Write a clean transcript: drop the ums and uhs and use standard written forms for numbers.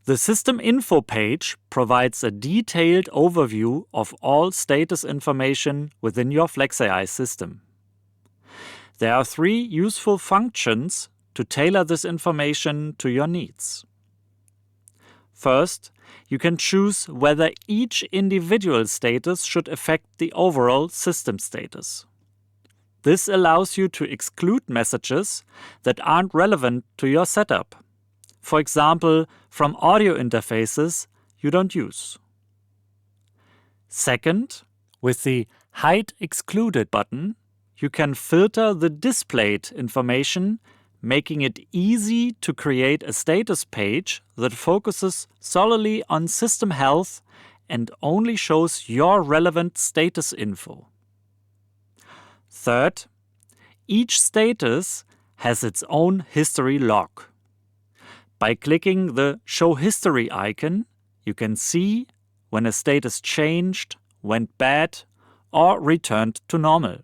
The System Info page provides a detailed overview of all status information within your flexAI system. There are 3 useful functions to tailor this information to your needs. First, you can choose whether each individual status should affect the overall system status. This allows you to exclude messages that aren't relevant to your setup. For example, from audio interfaces you don't use. Second, with the Hide Excluded button, you can filter the displayed information, making it easy to create a status page that focuses solely on system health and only shows your relevant status info. Third, each status has its own history log. By clicking the Show History icon, you can see when a status changed, went bad, or returned to normal.